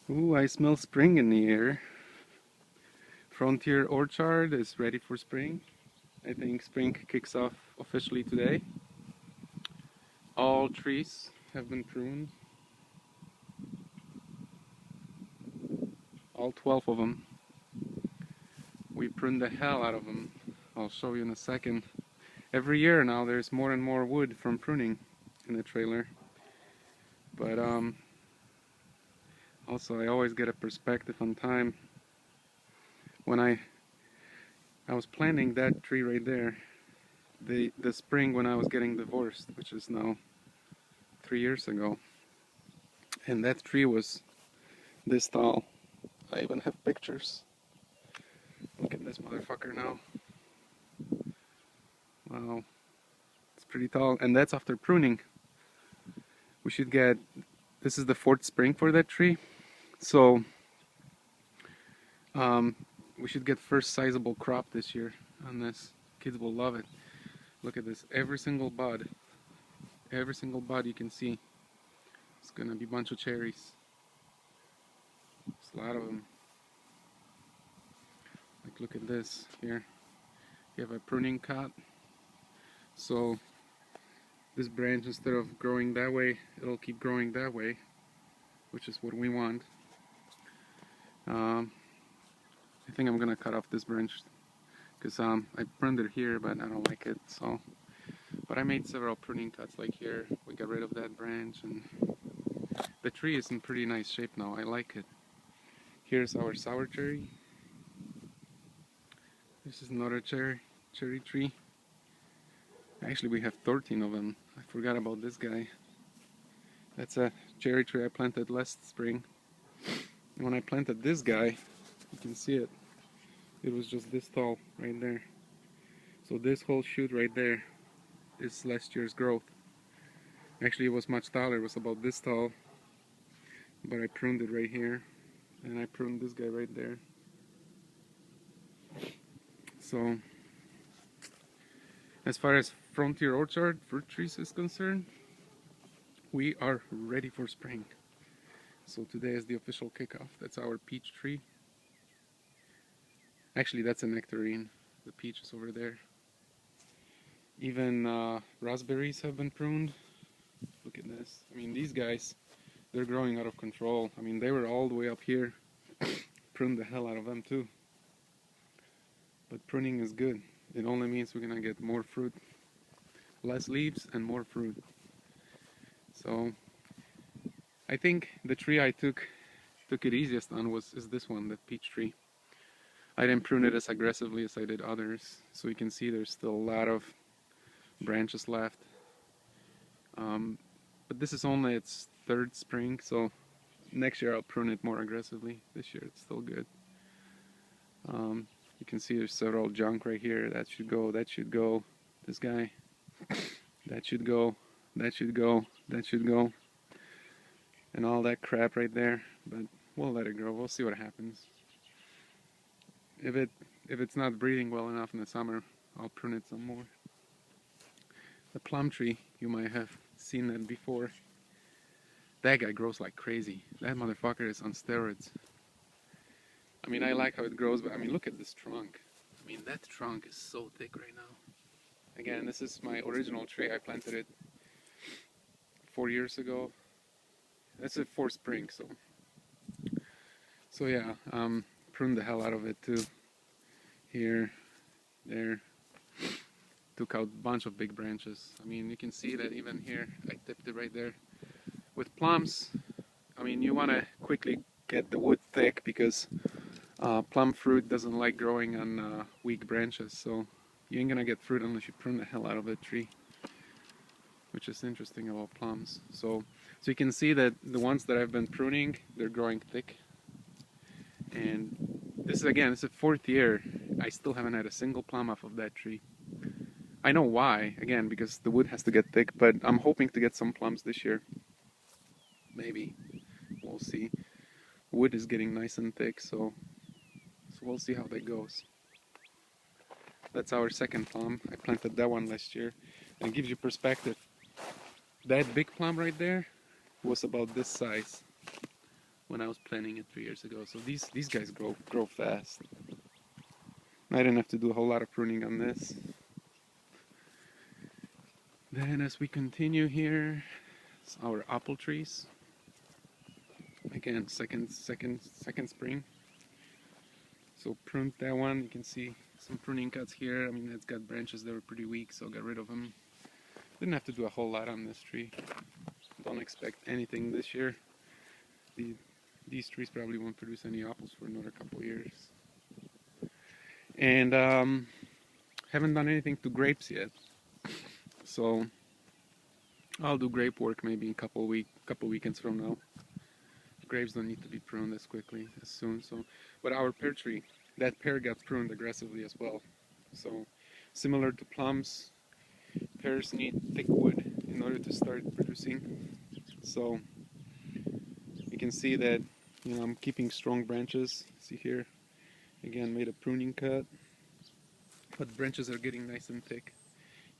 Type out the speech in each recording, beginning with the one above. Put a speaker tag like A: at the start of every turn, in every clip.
A: Ooh, I smell spring in the air. Frontier Orchard is ready for spring. I think spring kicks off officially today. All trees have been pruned. All 12 of them. We pruned the hell out of them. I'll show you in a second. Every year now there's more and more wood from pruning in the trailer. But also I always get a perspective on time. When I was planting that tree right there, the spring when I was getting divorced, which is now 3 years ago, and that tree was this tall. I even have pictures. Look at this motherfucker now. Wow, it's pretty tall, and that's after pruning. We should get, this is the fourth spring for that tree, so we should get first sizable crop this year on this. Kids will love it. Look at this, every single bud you can see, it's gonna be a bunch of cherries. There's a lot of them. Like, look at this here. You have a pruning cut, so this branch, instead of growing that way, it'll keep growing that way, which is what we want. I think I'm gonna cut off this branch because I pruned it here, but I don't like it. So, but I made several pruning cuts. Like here, we got rid of that branch, and the tree is in pretty nice shape now. I like it. Here's our sour cherry. This is another cherry tree. Actually, we have 13 of them. I forgot about this guy. That's a cherry tree I planted last spring. And when I planted this guy, you can see it. It was just this tall right there. So this whole shoot right there is last year's growth. Actually, it was much taller. It was about this tall. But I pruned it right here. And I pruned this guy right there. So, as far as Frontier Orchard fruit trees is concerned, we are ready for spring. So today is the official kickoff. That's our peach tree. Actually, that's a nectarine. The peach is over there. Even raspberries have been pruned. Look at this. I mean, these guys, they're growing out of control. I mean, they were all the way up here. Pruned the hell out of them too. But pruning is good. It only means we're gonna get more fruit. Less leaves and more fruit. So I think the tree I took it easiest on is this one, that peach tree. I didn't prune it as aggressively as I did others, so you can see there's still a lot of branches left. But this is only its third spring, so next year I'll prune it more aggressively. This year it's still good. You can see there's several junk right here. That should go, that should go. This guy, that should go, that should go, that should go. And all that crap right there, but we'll let it grow. We'll see what happens. If it's not breathing well enough in the summer, I'll prune it some more. The plum tree, you might have seen that before. That guy grows like crazy. That motherfucker is on steroids. I mean, I like how it grows, but I mean, look at this trunk. I mean, that trunk is so thick right now. Again, this is my original tree. I planted it 4 years ago. That's it for spring, so yeah, pruned the hell out of it too. Here, there, took out a bunch of big branches. I mean, you can see that even here, I tipped it right there. With plums, I mean, you want to quickly get the wood thick because plum fruit doesn't like growing on weak branches, so you ain't gonna get fruit unless you prune the hell out of a tree, which is interesting about plums. So you can see that the ones that I've been pruning, they're growing thick. And this is, again, it's the fourth year. I still haven't had a single plum off of that tree. I know why, again, because the wood has to get thick, but I'm hoping to get some plums this year. Maybe. We'll see. Wood is getting nice and thick, so we'll see how that goes. That's our second plum. I planted that one last year. And it gives you perspective. That big plum right there was about this size when I was planting it 3 years ago. So these guys grow fast. I didn't have to do a whole lot of pruning on this. Then as we continue here, it's our apple trees. Again, second spring. So pruned that one. You can see some pruning cuts here. I mean, it's got branches that were pretty weak, so got rid of them. Didn't have to do a whole lot on this tree. Don't expect anything this year. These trees probably won't produce any apples for another couple years. And haven't done anything to grapes yet. So I'll do grape work maybe in a couple weekends from now. Grapes don't need to be pruned as soon. So, but our pear tree, that pear got pruned aggressively as well. So, similar to plums, pears need thick wood in order to start producing. So, you can see that I'm keeping strong branches. See here, again made a pruning cut, but branches are getting nice and thick.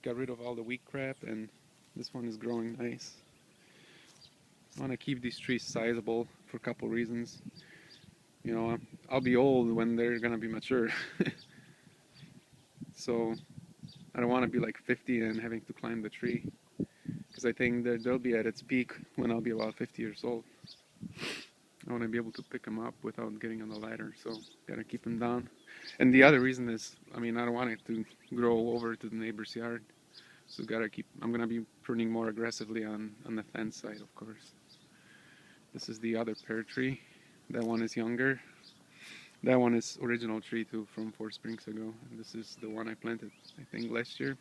A: Got rid of all the weak crap, and this one is growing nice. I want to keep these trees sizable for a couple reasons. I'll be old when they're gonna be mature. So I don't want to be like 50 and having to climb the tree, because I think that they'll be at its peak when I'll be about 50 years old. I want to be able to pick them up without getting on the ladder, so gotta keep them down. And the other reason is, I don't want it to grow over to the neighbor's yard, so I'm gonna be pruning more aggressively on the fence side, of course. This is the other pear tree. That one is younger. That one is original tree too, from 4 springs ago. And this is the one I planted, I think, last year.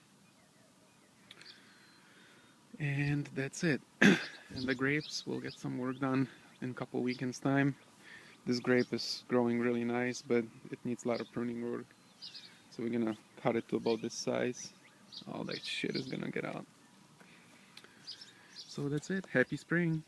A: And that's it. And the grapes, we'll get some work done in a couple weekends time. This grape is growing really nice, but it needs a lot of pruning work. So we're gonna cut it to about this size. All that shit is gonna get out. So that's it. Happy spring.